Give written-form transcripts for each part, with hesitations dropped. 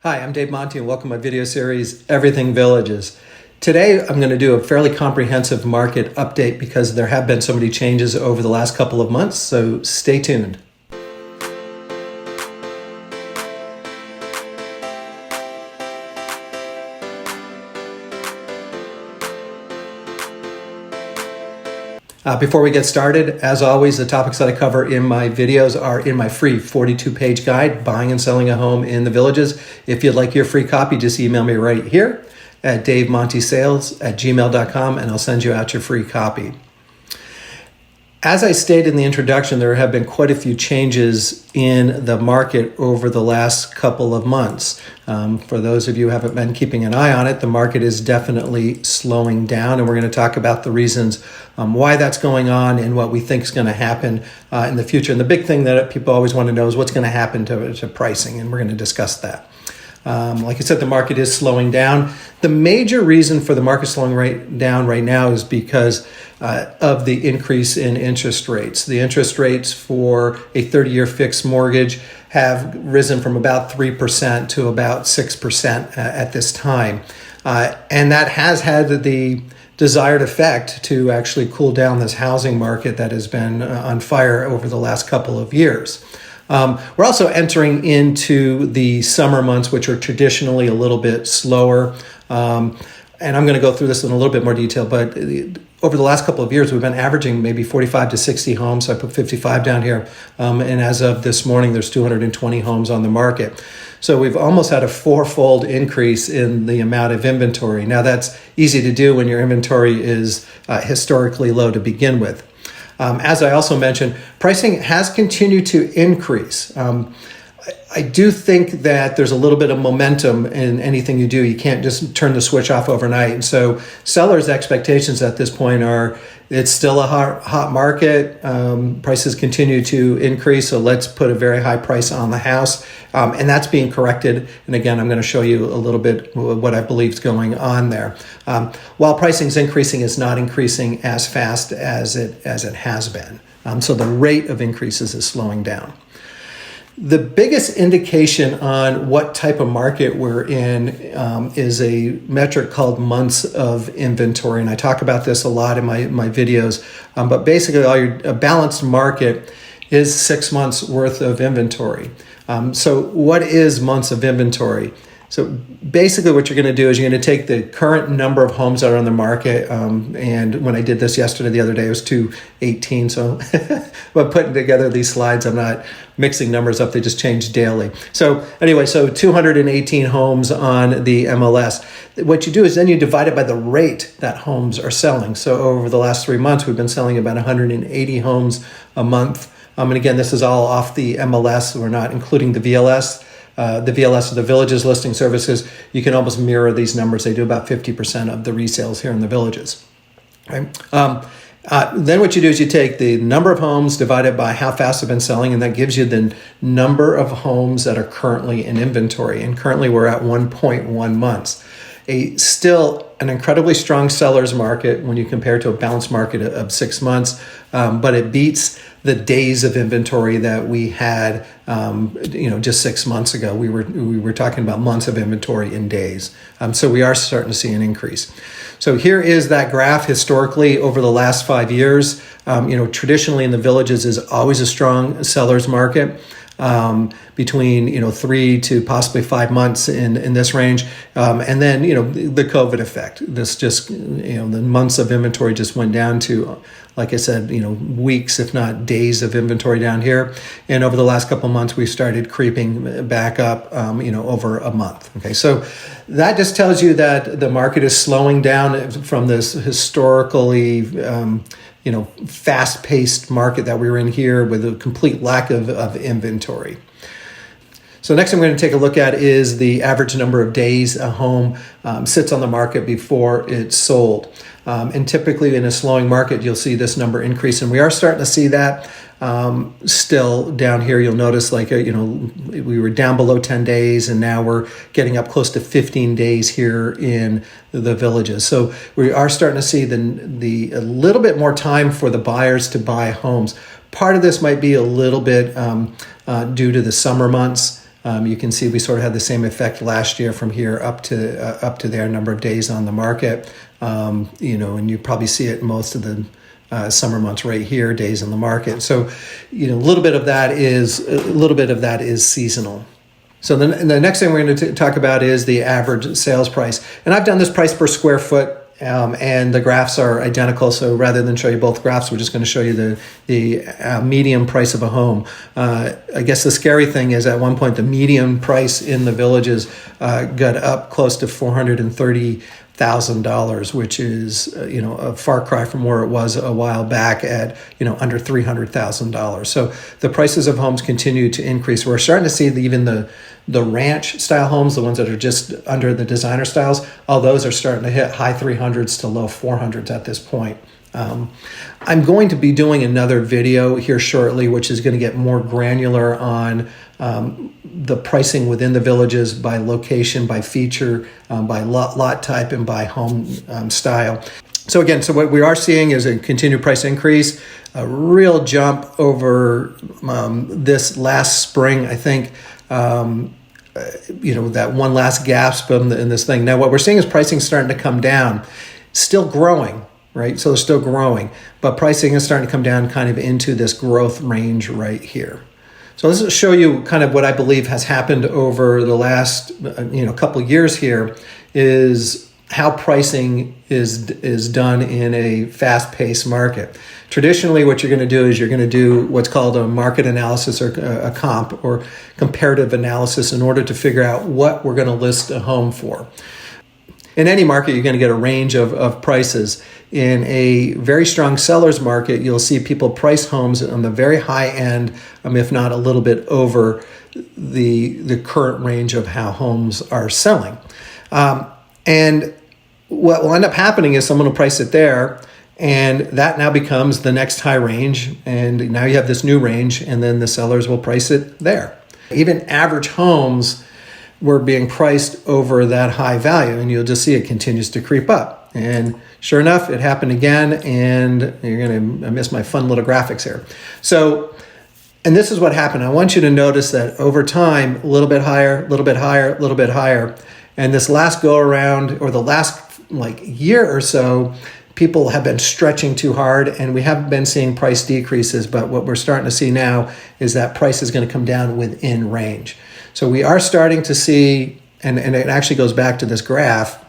Hi, I'm Dave Monty and welcome to my video series, Everything Villages. Today, I'm going to do a fairly comprehensive market update because there have been so many changes over the last couple of months, so stay tuned. Before we get started, as always, the topics that I cover in my videos are in my free 42-page guide, Buying and Selling a Home in the Villages. If you'd like your free copy, just email me right here at davemontysales@gmail.com and I'll send you out your free copy. As I stated in the introduction, there have been quite a few changes in the market over the last couple of months. For those of you who haven't been keeping an eye on it, the market is definitely slowing down, and we're going to talk about the reasons why that's going on and what we think is going to happen in the future. And the big thing that people always want to know is what's going to happen to pricing, and we're going to discuss that. Like I said, the market is slowing down. The major reason for the market slowing down right now is because of the increase in interest rates. The interest rates for a 30-year fixed mortgage have risen from about 3% to about 6% at this time. And that has had the desired effect to actually cool down this housing market that has been on fire over the last couple of years. We're also entering into the summer months, which are traditionally a little bit slower. And I'm going to go through this in a little bit more detail, but over the last couple of years, we've been averaging maybe 45 to 60 homes. So I put 55 down here. And as of this morning, there's 220 homes on the market. So we've almost had a fourfold increase in the amount of inventory. Now, that's easy to do when your inventory is historically low to begin with. As I also mentioned, pricing has continued to increase. I do think that there's a little bit of momentum in anything you do. You can't just turn the switch off overnight. And so sellers' expectations at this point are it's still a hot market. Prices continue to increase, so let's put a very high price on the house. And that's being corrected. And again, I'm going to show you a little bit what I believe is going on there. While pricing is increasing, it's not increasing as fast as it has been. So the rate of increases is slowing down. The biggest indication on what type of market we're in is a metric called months of inventory. And I talk about this a lot in my videos. But basically, a balanced market is 6 months worth of inventory. So what is months of inventory? So basically what you're going to do is you're going to take the current number of homes that are on the market. And when I did this the other day, it was 218. So when putting together these slides, I'm not mixing numbers up. They just change daily. So anyway, so 218 homes on the MLS. What you do is then you divide it by the rate that homes are selling. So over the last 3 months, we've been selling about 180 homes a month. And again, this is all off the MLS. We're not including the VLS. The VLS of the Villages Listing Services, you can almost mirror these numbers. They do about 50% of the resales here in the Villages. Right? Then what you do is you take the number of homes divided by how fast they've been selling, and that gives you the number of homes that are currently in inventory. And currently we're at 1.1 months. Still an incredibly strong seller's market when you compare to a balanced market of 6 months, but it beats the days of inventory that we had, just 6 months ago. We were talking about months of inventory in days. So we are starting to see an increase. So here is that graph historically over the last 5 years. Traditionally in the Villages is always a strong seller's market. Between 3 to possibly 5 months in this range, and then the COVID effect. This just the months of inventory just went down to, like I said, weeks if not days of inventory down here. And over the last couple of months, we started creeping back up, over a month. Okay, so that just tells you that the market is slowing down from this historically fast-paced market that we were in here with a complete lack of inventory. So next I'm going to take a look at is the average number of days a home sits on the market before it's sold. And typically in a slowing market, you'll see this number increase, and we are starting to see that. Still down here, you'll notice we were down below 10 days and now we're getting up close to 15 days here in the Villages. So we are starting to see a little bit more time for the buyers to buy homes. Part of this might be a little bit due to the summer months. You can see we sort of had the same effect last year from here up to their number of days on the market. And you probably see it in most of the summer months right here, days in the market. So, a little bit of that is seasonal. So the next thing we're going to talk about is the average sales price. And I've done this price per square foot, and the graphs are identical. So rather than show you both graphs, we're just going to show you the median price of a home. I guess the scary thing is at one point the median price in the villages got up close to $430,000, which is a far cry from where it was a while back at under $300,000. So the prices of homes continue to increase. We're starting to see even the ranch style homes, the ones that are just under the designer styles, all those are starting to hit high 300s to low 400s at this point. I'm going to be doing another video here shortly, which is going to get more granular on the pricing within the villages by location, by feature, by lot type, and by home style. So what we are seeing is a continued price increase, a real jump over this last spring. I think that one last gasp in this thing. Now what we're seeing is pricing starting to come down, still growing, right? So they're still growing, but pricing is starting to come down kind of into this growth range right here. So this will show you kind of what I believe has happened over the last couple of years here is how pricing is done in a fast-paced market. Traditionally, what you're going to do is you're going to do what's called a market analysis or a comp or comparative analysis in order to figure out what we're going to list a home for. In any market, you're going to get a range of prices. In a very strong seller's market, you'll see people price homes on the very high end, if not a little bit over the current range of how homes are selling. And what will end up happening is someone will price it there, and that now becomes the next high range, and now you have this new range, and then the sellers will price it there. Even average homes were being priced over that high value, and you'll just see it continues to creep up. And sure enough, it happened again, and you're going to miss my fun little graphics here. So, and this is what happened. I want you to notice that over time, a little bit higher, a little bit higher, a little bit higher. And this last go around, or the last year or so, people have been stretching too hard, and we haven't been seeing price decreases. But what we're starting to see now is that price is going to come down within range. So we are starting to see, and it actually goes back to this graph,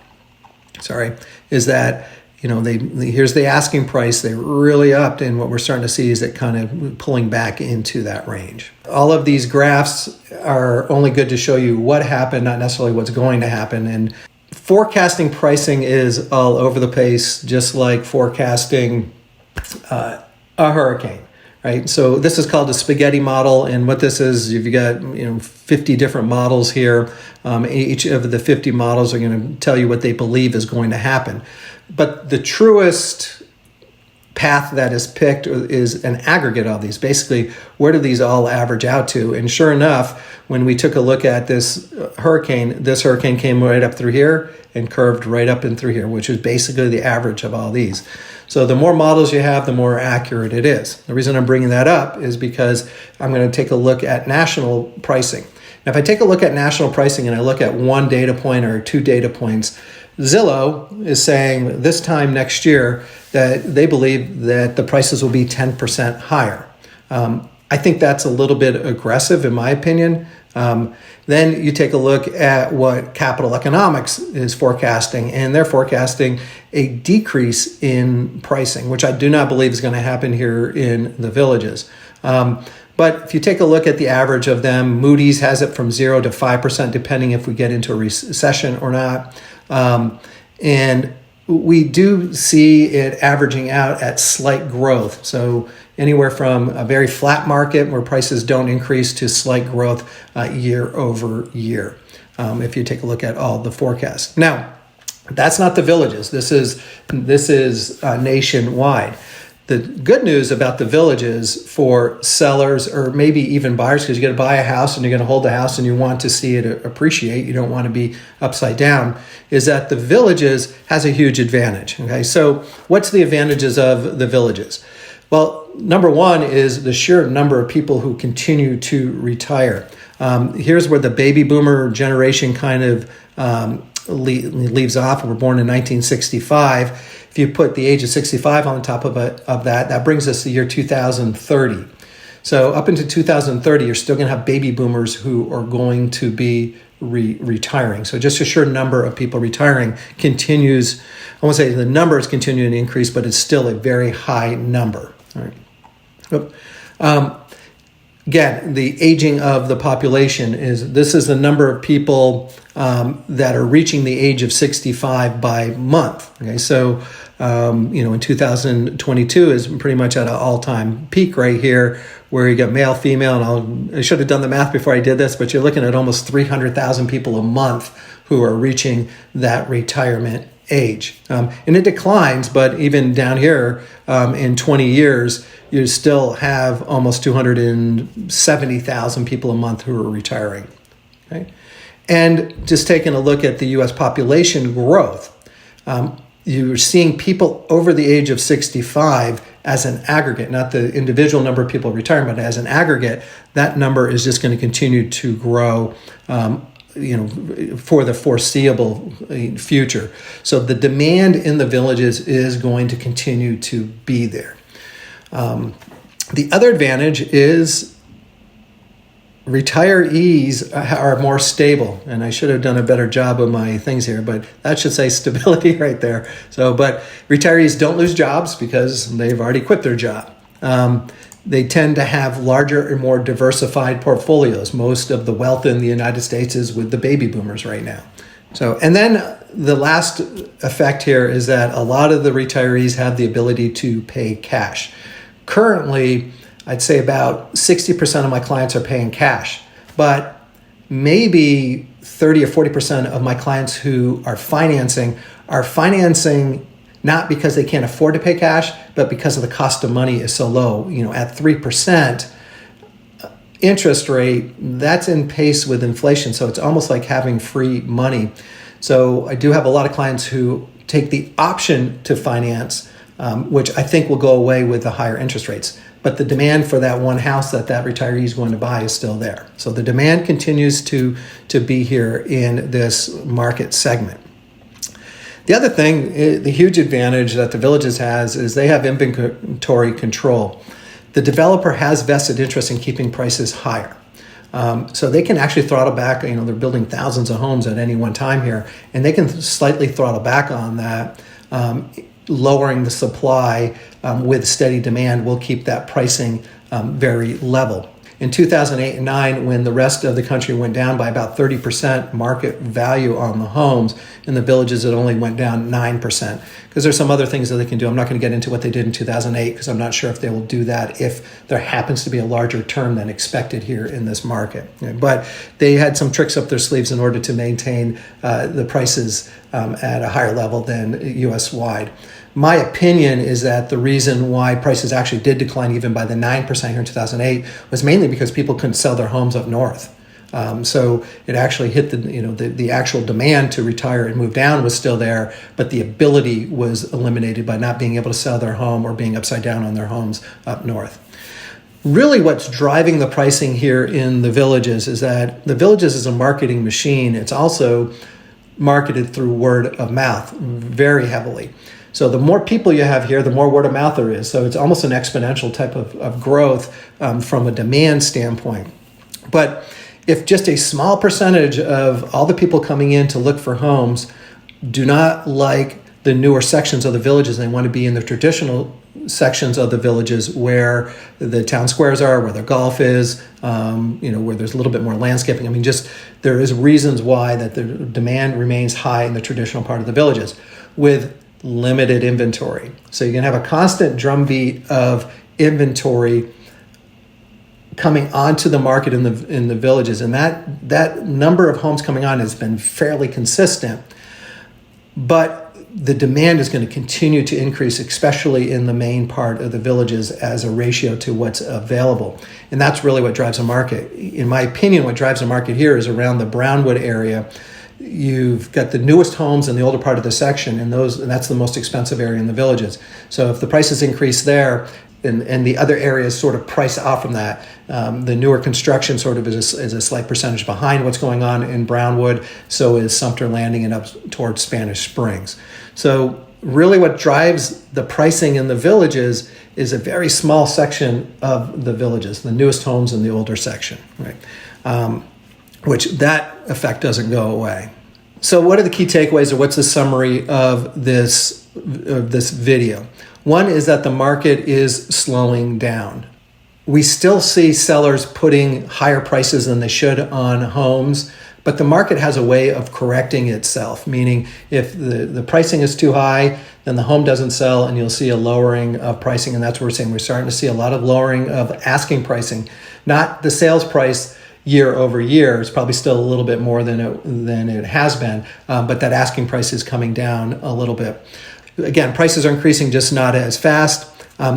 is that, here's the asking price, they really upped, and what we're starting to see is it kind of pulling back into that range. All of these graphs are only good to show you what happened, not necessarily what's going to happen. And forecasting pricing is all over the place, just like forecasting a hurricane. Right, so this is called a spaghetti model, and what this is, you've got 50 different models here. Each of the 50 models are going to tell you what they believe is going to happen. But the truest path that is picked is an aggregate of these. Basically, where do these all average out to? And sure enough, when we took a look at this hurricane came right up through here and curved right up and through here, which is basically the average of all these. So the more models you have, the more accurate it is. The reason I'm bringing that up is because I'm going to take a look at national pricing. Now, if I take a look at national pricing and I look at one data point or two data points, Zillow is saying this time next year that they believe that the prices will be 10% higher. I think that's a little bit aggressive in my opinion. Then you take a look at what Capital Economics is forecasting, and they're forecasting a decrease in pricing, which I do not believe is going to happen here in the villages. But if you take a look at the average of them, Moody's has it from 0 to 5%, depending if we get into a recession or not. And we do see it averaging out at slight growth. So anywhere from a very flat market where prices don't increase to slight growth year over year, if you take a look at all the forecasts. Now, that's not the villages. This is nationwide. The good news about the villages for sellers or maybe even buyers, because you're going to buy a house and you're going to hold the house and you want to see it appreciate, you don't want to be upside down, is that the villages has a huge advantage. Okay, so what's the advantages of the villages? Well, number one is the sheer number of people who continue to retire. Here's where the baby boomer generation kind of leaves off. We're born in 1965. If you put the age of 65 on the top of that brings us to the year 2030. So up into 2030, you're still going to have baby boomers who are going to be retiring. So just a sheer number of people retiring continues. I won't say the number is continuing to increase, but it's still a very high number. All right. Again, the aging of the population this is the number of people that are reaching the age of 65 by month. Okay, so in 2022 is pretty much at an all-time peak right here, where you got male, female, and I should have done the math before I did this, but you're looking at almost 300,000 people a month who are reaching that retirement age. And it declines, but even down here in 20 years, you still have almost 270,000 people a month who are retiring. Okay? And just taking a look at the U.S. population growth, you're seeing people over the age of 65 as an aggregate, not the individual number of people retiring, but as an aggregate, that number is just going to continue to grow for the foreseeable future. So the demand in the villages is going to continue to be there. The other advantage is retirees are more stable, and I should have done a better job of my things here, but that should say stability right there. But retirees don't lose jobs because they've already quit their job. They tend to have larger and more diversified portfolios. Most of the wealth in the United States is with the baby boomers right now. And then the last effect here is that a lot of the retirees have the ability to pay cash. Currently, I'd say about 60% of my clients are paying cash, but maybe 30 or 40% of my clients who are financing not because they can't afford to pay cash, but because of the cost of money is so low. At 3% interest rate, that's in pace with inflation. So it's almost like having free money. So I do have a lot of clients who take the option to finance, which I think will go away with the higher interest rates. But the demand for that one house that retiree is going to buy is still there. So the demand continues to be here in this market segment. The other thing, the huge advantage that the Villages has is they have inventory control. The developer has vested interest in keeping prices higher. So they can actually throttle back, they're building thousands of homes at any one time here, and they can slightly throttle back on that. Lowering the supply with steady demand will keep that pricing very level. In 2008 and 9, when the rest of the country went down by about 30% market value on the homes, in the Villages it only went down 9%, because there's some other things that they can do. I'm not going to get into what they did in 2008 because I'm not sure if they will do that if there happens to be a larger turn than expected here in this market. But they had some tricks up their sleeves in order to maintain the prices at a higher level than US-wide. My opinion is that the reason why prices actually did decline even by the 9% here in 2008 was mainly because people couldn't sell their homes up north. So it actually hit the actual demand to retire and move down was still there, but the ability was eliminated by not being able to sell their home or being upside down on their homes up north. Really what's driving the pricing here in the Villages is that the Villages is a marketing machine. It's also marketed through word of mouth very heavily. So the more people you have here, the more word of mouth there is. So it's almost an exponential type of growth from a demand standpoint. But if just a small percentage of all the people coming in to look for homes do not like the newer sections of the Villages, they want to be in the traditional sections of the Villages where the town squares are, where the golf is, where there's a little bit more landscaping. There is reasons why that the demand remains high in the traditional part of the Villages with limited inventory. So you're going to have a constant drumbeat of inventory coming onto the market in the Villages, and that number of homes coming on has been fairly consistent, but the demand is going to continue to increase, especially in the main part of the Villages as a ratio to what's available. And that's really what drives the market. In my opinion, what drives the market here is around the Brownwood area. You've got the newest homes in the older part of the section, and that's the most expensive area in the Villages. So if the prices increase there, and the other areas sort of price off from that, The newer construction sort of is a slight percentage behind what's going on in Brownwood. So is Sumter Landing and up towards Spanish Springs. So really what drives the pricing in the villages is a very small section of the villages, the newest homes in the older section, right? Which that effect doesn't go away. So what are the key takeaways, or what's the summary of this video? One is that the market is slowing down. We still see sellers putting higher prices than they should on homes, but the market has a way of correcting itself, meaning if the pricing is too high, then the home doesn't sell and you'll see a lowering of pricing. And that's what we're saying. We're starting to see a lot of lowering of asking pricing, not the sales price year over year. It's probably still a little bit more than it has been, but that asking price is coming down a little bit. Again, prices are increasing, just not as fast.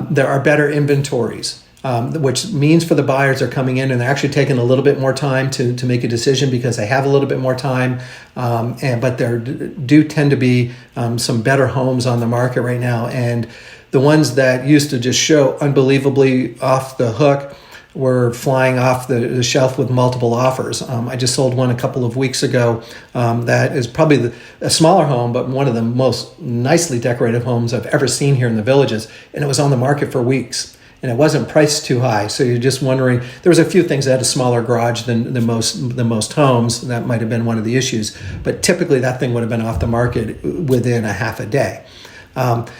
There are better inventories. Which means for the buyers, they're coming in and they're actually taking a little bit more time to make a decision because they have a little bit more time. But there do tend to be some better homes on the market right now. And the ones that used to just show unbelievably off the hook were flying off the shelf with multiple offers. I just sold one a couple of weeks ago that is probably a smaller home, but one of the most nicely decorated homes I've ever seen here in the villages. And it was on the market for weeks. And it wasn't priced too high. So you're just wondering, there was a few things that had a smaller garage than the most homes. That might have been one of the issues. But typically that thing would have been off the market within a half a day.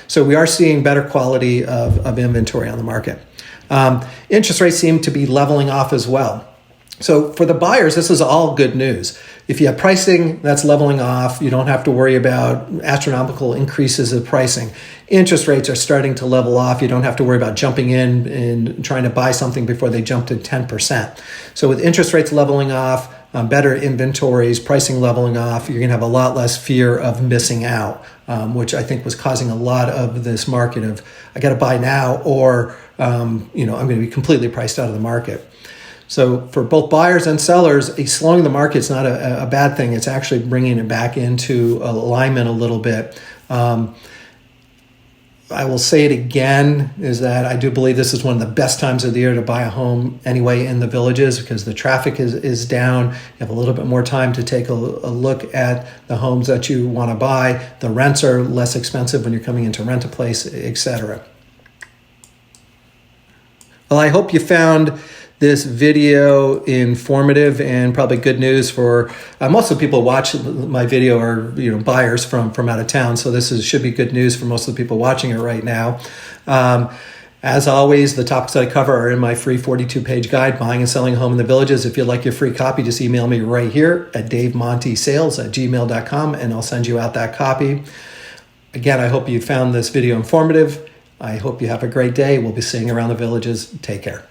So we are seeing better quality of inventory on the market. Interest rates seem to be leveling off as well. So for the buyers, this is all good news. If you have pricing that's leveling off, you don't have to worry about astronomical increases of pricing. Interest rates are starting to level off. You don't have to worry about jumping in and trying to buy something before they jump to 10%. So with interest rates leveling off, better inventories, pricing leveling off, you're going to have a lot less fear of missing out, which I think was causing a lot of this market of, I got to buy now or I'm going to be completely priced out of the market. So for both buyers and sellers, slowing the market is not a bad thing. It's actually bringing it back into alignment a little bit. I will say it again, is that I do believe this is one of the best times of the year to buy a home anyway in the villages because the traffic is down. You have a little bit more time to take a look at the homes that you want to buy. The rents are less expensive when you're coming in to rent a place, etc. Well, I hope you found this video informative and probably good news for most of the people who watch my video are buyers from out of town. So this should be good news for most of the people watching it right now. As always, the topics that I cover are in my free 42-page guide, Buying and Selling a Home in the Villages. If you'd like your free copy, just email me right here at davemontysales@gmail.com and I'll send you out that copy. Again, I hope you found this video informative. I hope you have a great day. We'll be seeing you around the villages. Take care.